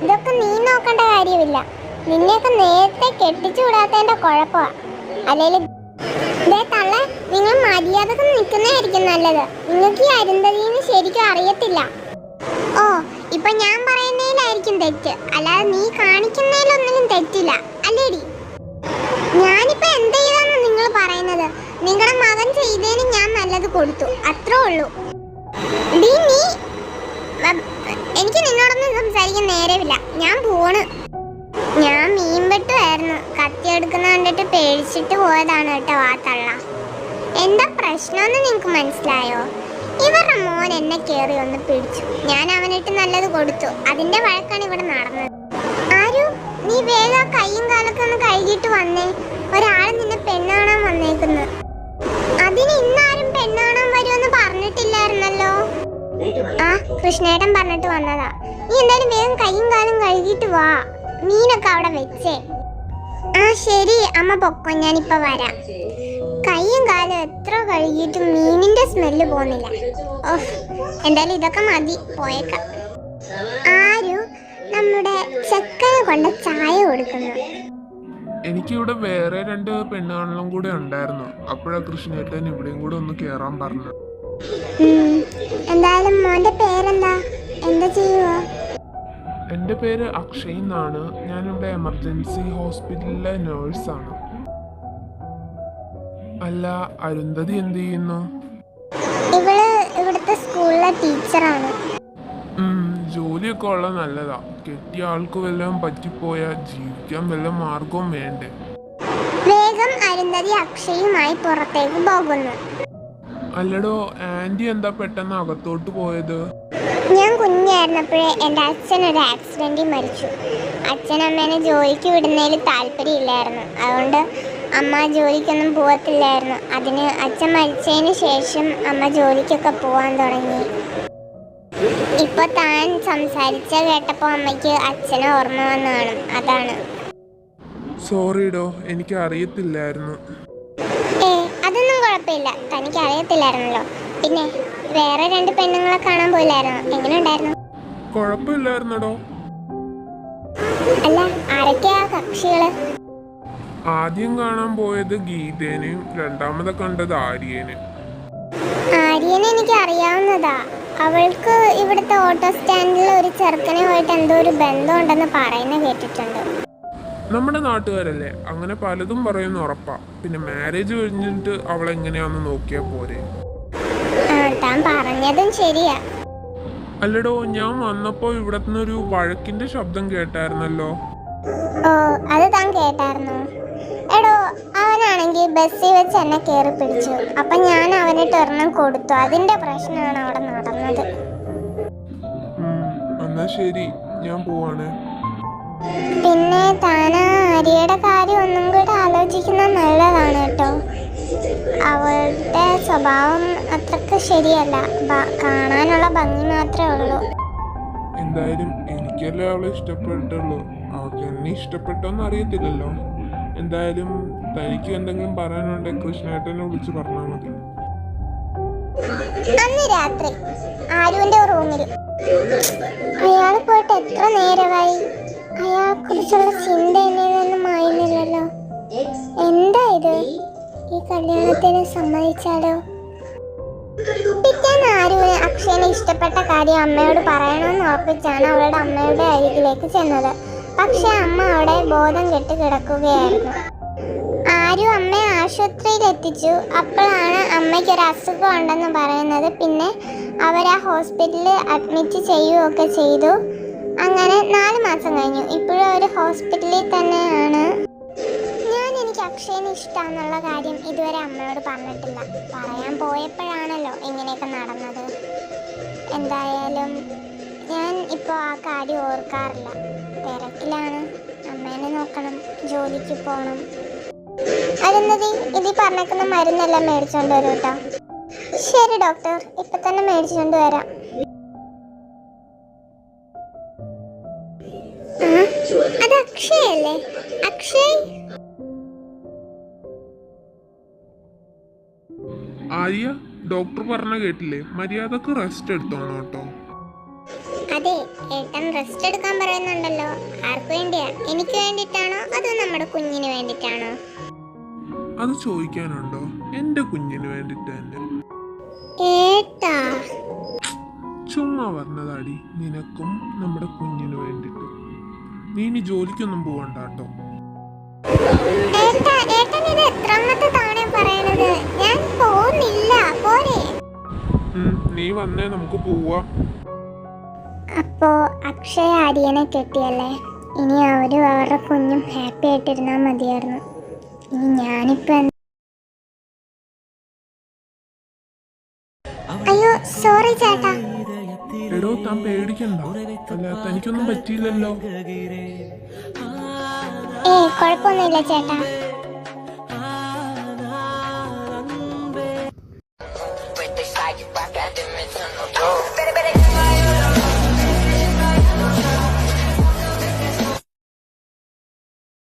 ഇതൊക്കെ നീ നോക്കേണ്ട കാര്യമില്ല. നിന്നെയൊക്കെ നേരത്തെ കെട്ടിച്ചു വിടാത്തതിന്റെ കുഴപ്പമാ. അല്ലെങ്കിൽ തള്ള, നിങ്ങൾ മര്യാദക്ക് നിൽക്കുന്നതായിരിക്കും നല്ലത്. നിങ്ങൾക്ക് ഈ അരുന്ധതിന്ന് ശരിക്കും അറിയത്തില്ല. ഓ, ഇപ്പൊ ഞാൻ പറയുന്നതിലായിരിക്കും തെറ്റ്, അല്ലാതെ നീ കാണിക്കുന്നതിലൊന്നിനും തെറ്റില്ല അല്ലേടി? ഞാനിപ്പോ എന്ത് ചെയ്താന്ന് നിങ്ങൾ പറയുന്നത്? നിങ്ങളുടെ മകൻ ചെയ്തതിന് ഞാൻ നല്ലത് കൊടുത്തു, അത്രേ ഉള്ളൂ. നീ എനിക്ക് നിന്നോടൊന്നും സംസാരിക്കാൻ നേരമില്ല. ഞാൻ പോണ്. ഞാൻ മീൻ വെട്ടുമായിരുന്നു. കത്തി എടുക്കുന്ന കണ്ടിട്ട് പേടിച്ചിട്ട് പോയതാണ് കേട്ടോ ആ തള്ള. എന്താ പ്രശ്നമെന്ന് നിനക്ക് മനസ്സിലായോ? ഇവരുടെ മോൻ എന്നെ കയറി ഒന്ന് പിടിച്ചു. ഞാൻ അവനിട്ട് നല്ലത് കൊടുത്തു. അതിന്റെ വഴക്കാണ് ഇവിടെ നടന്നത്. ആരു, നീ വേഗം കൈയും കാലൊക്കെ ഒന്ന് കഴുകിയിട്ട് വന്നേ. ഒരാൾ നിന്നെ പെണ്ണാണാൻ വന്നേക്കുന്നു. അതിന് ഇന്നാരും പെണ്ണാണാൻ വരുമെന്ന് പറഞ്ഞിട്ടില്ലായിരുന്നല്ലോ. ആ, കൃഷ്ണേട്ടൻ പറഞ്ഞിട്ട് വന്നതാ. നീ എന്തായാലും വേഗം കൈയും കാലും കഴുകിയിട്ട് വാ. മീനൊക്കെ അവിടെ വെച്ചേ. ആ ശരി അമ്മ, പൊക്കോ, ഞാനിപ്പോ വരാം. കൈയും കാലും എത്ര കഴുകിയിട്ടും മീനിന്റെ സ്മെല്ല് പോകുന്നില്ല. ഓഹ്, എന്തായാലും ഇതൊക്കെ മതി, പോയേക്കാം. ആരു നമ്മുടെ ചെക്കനെ കൊണ്ട് ചായ കൊടുക്കുന്നു. എനിക്കിവിടെ വേറെ 2 പെണ്ണുകാണലും കൂടെ ഉണ്ടായിരുന്നു. അപ്പോഴാ കൃഷ്ണേട്ടൻ ഇവിടെയും കൂടെ ഒന്ന് കേറാൻ പറഞ്ഞു. എന്തായാലും മോന്റെ പേരെന്താ? എന്താ ചെയ്യുവോ? എൻ്റെ പേര് അക്ഷയ് എന്നാണ്. ഞാനിവിടെ എമർജൻസി ഹോസ്പിറ്റലിലെ നേഴ്സാണ്. അല്ല, അരുന്ധതി എന്ത് ചെയ്യുന്നു? ഇവിടുത്തെ സ്കൂളിലെ ടീച്ചറാണ്. ജോലിയൊക്കെ ഉള്ള നല്ലതാ. കെട്ടിയ ആൾക്ക് വല്ലതും പറ്റിപ്പോയാൽ ജീവിക്കാൻ വല്ല മാർഗവും വേണ്ടേ? വേഗം അരുന്ധതി അക്ഷയുമായി പുറത്തേക്ക് പോകുന്നു. അല്ലടോ, ആന്റി എന്താ പെട്ടെന്ന് അകത്തോട്ട് പോയത്? ഞാൻ കുഞ്ഞായിരുന്നപ്പോഴേ എൻ്റെ അച്ഛൻ ഒരു ആക്സിഡന്റിൽ മരിച്ചു. അച്ഛനമ്മേനെ ജോലിക്ക് വിടുന്നതിൽ താല്പര്യമില്ലായിരുന്നു. അതുകൊണ്ട് അമ്മ ജോലിക്കൊന്നും പോകത്തില്ലായിരുന്നു. അതിന് അച്ഛൻ മരിച്ചതിന് ശേഷം അമ്മ ജോലിക്കൊക്കെ പോകാൻ തുടങ്ങി. ഇപ്പൊ താൻ സംസാരിച്ച കേട്ടപ്പോ അമ്മയ്ക്ക് അച്ഛനെ ഓർമ്മ വന്നു കാണും, അതാണ്. സോറിഡോ, എനിക്ക് അറിയത്തില്ലായിരുന്നു. അതൊന്നും കുഴപ്പമില്ല, തനിക്ക് അറിയത്തില്ലായിരുന്നല്ലോ. പിന്നെ വേറെ 2 പെണ്ണുങ്ങളെ കാണാൻ പോയില്ലായിരുന്നോ? എങ്ങനെ ഉണ്ടായിരുന്നു? കുഴപ്പമില്ലായിരുന്നടോ. അല്ല, ആരൊക്കെയാ കക്ഷികള്? ആദ്യം കാണാൻ പോയത് ഗീതേനെയും രണ്ടാമത് കണ്ടത് ആര്യനെയും. ആര്യനെ എനിക്ക് അറിയാവുന്നതാ. അവൾക്ക് ഇവിടുത്തെ ഓട്ടോ സ്റ്റാൻഡിൽ ഒരു ചെറുക്കനെ പോയിട്ട് എന്തോ ഒരു ബന്ധമുണ്ടെന്ന് പറയുന്ന കേട്ടിട്ടുണ്ട്. നമ്മുടെ നാട്ടുകാരല്ലേ, അങ്ങനെ പലതും പറയുന്ന ഉറപ്പാ. പിന്നെ മാരേജ് കഴിഞ്ഞിട്ട് അവളെങ്ങനെയാന്ന് നോക്കിയാ പോരെ. താൻ പറഞ്ഞതും ശരിയാ. അല്ലടോ, ഞാൻ വന്നപ്പോ ഇവിടത്തുനിന്നൊരു വഴക്കിന്റെ ശബ്ദം കേട്ടായിരുന്നല്ലോ. ഓ, അത് താൻ കേട്ടായിരുന്നോ? എടോ, അവനാണെങ്കിൽ ബസ്സിൽ വെച്ച് എന്നെ കയറി പിടിച്ചു. അപ്പൊ ഞാൻ അവനിട്ട് ഒരെണ്ണം കൊടുത്തു. അതിന്റെ പ്രശ്നമാണ് അവിടെ നടന്നത്. എന്നാ ശരി, ഞാൻ പോവാണ്. പിന്നെ താൻ ആര്യയുടെ കാര്യം ഒന്നും കൂടെ ആലോചിക്കുന്നത് നല്ലതാണ് കേട്ടോ. അവളുടെ സ്വഭാവം അത്രക്ക് ശരിയല്ല. കാണാനുള്ള ഭംഗി മാത്രമേ ഉള്ളൂ. എന്തായാലും എനിക്കല്ലേ അവളെ ഇഷ്ടപ്പെട്ടുള്ളൂ. അവൾക്ക് എന്നെ ഇഷ്ടപ്പെട്ടോന്ന് അറിയത്തില്ലല്ലോ. എന്തായാലും തനിക്ക് എന്തെങ്കിലും പറയാനുണ്ടെങ്കിൽ കൃഷ്ണേട്ടനെ വിളിച്ച് പറഞ്ഞാൽ മതി. അന്ന് രാത്രി ആരുവിന്റെ റൂമിൽ അയാൾ പോയിട്ട് എത്ര നേരമായി? അയാളെ കുറിച്ചുള്ള ചിന്ത എന്നിൽ നിന്ന് മായുന്നില്ലല്ലോ. എന്താ ഇത്? ഈ കല്യാണത്തിന് സമ്മതിച്ചാലോ? പിറ്റേന്ന് ആരുവിന് അക്ഷയനെ ഇഷ്ടപ്പെട്ട കാര്യം അമ്മയോട് പറയണമെന്ന് ഉറപ്പിച്ചാണ് അവളുടെ അമ്മയുടെ അരികിലേക്ക് ചെന്നത്. പക്ഷെ അമ്മ അവിടെ ബോധം കെട്ട് കിടക്കുകയായിരുന്നു. ആരു അമ്മയെ ആശുപത്രിയിൽ എത്തിച്ചു. അപ്പോഴാണ് അമ്മയ്ക്കൊരു അസുഖം ഉണ്ടെന്ന് പറയുന്നത്. പിന്നെ അവരാ ഹോസ്പിറ്റലിൽ അഡ്മിറ്റ് ചെയ്യുകയൊക്കെ ചെയ്തു. അങ്ങനെ 4 മാസം കഴിഞ്ഞു. ഇപ്പോഴും അവർ ഹോസ്പിറ്റലിൽ തന്നെയാണ്. എനിക്ക് അക്ഷയനെ ഇഷ്ടമാണെന്നുള്ള കാര്യം ഇതുവരെ അമ്മയോട് പറഞ്ഞിട്ടില്ല. പറയാൻ പോയപ്പോഴാണല്ലോ ഇങ്ങനെയൊക്കെ നടന്നത്. എന്തായാലും ഞാൻ ഇപ്പോൾ ആ കാര്യം ഓർക്കാറില്ല. തിരക്കിലാണ്. അമ്മേനെ നോക്കണം, ജോലിക്ക് പോകണം. അരുന്ധതി, ഇതിൽ പറഞ്ഞേക്കുന്ന മരുന്നെല്ലാം മേടിച്ചോണ്ട് വരും കേട്ടോ. ശരി ഡോക്ടർ, ഇപ്പൊ തന്നെ മേടിച്ചോണ്ട് വരാം. അത് അക്ഷയല്ലേ? അക്ഷയ്, ആര്യ, ഡോക്ടർ പറഞ്ഞ കേട്ടില്ലേ? മര്യാദക്ക് റെസ്റ്റ് എടുത്തോണം കേട്ടോ. അതെ, ഏട്ടൻ റെസ്റ്റ് എടുക്കാൻ പറയുന്നുണ്ടല്ലോ. ആർക്ക് വേണ്ടിയാ? എനിക്ക് വേണ്ടിയിട്ടാണോ അതോ നമ്മുടെ കുഞ്ഞിന് വേണ്ടിയിട്ടാണോ? അത് ചോദിക്കാനുണ്ടോ? എൻ്റെ കുഞ്ഞിന് വേണ്ടിട്ട് തന്നെ. ഏട്ടാ, ചുമ്മാ പറഞ്ഞതാടി, നിനക്കും നമ്മുടെ കുഞ്ഞിന് വേണ്ടിട്ട്. നീ ഇനി ജോലിക്കൊന്നും പോകണ്ട കേട്ടോ. ഏട്ടാ, ഏട്ടൻ ഇത് എത്രാമത്തെ തവണ പറയണത്? ഞാൻ പോകുന്നില്ല, പോരെ. നീ വന്നേ, നമുക്ക് പോവാം. അപ്പോ അക്ഷയ അടിയനെ കെട്ടിയല്ലേ? ഇനി അവരും അവരുടെ കുഞ്ഞും ഹാപ്പി ആയിട്ടിരുന്നാൽ മതിയായിരുന്നു. ഇനി ഞാനിപ്പോ അയ്യോ, സോറി ചേട്ടാ. എടോ, താൻ പേടിക്കണ്ട. അല്ല, തനിക്കൊന്നും പറ്റിയില്ലല്ലോ. കുഴപ്പമൊന്നുമില്ല ചേട്ടാ.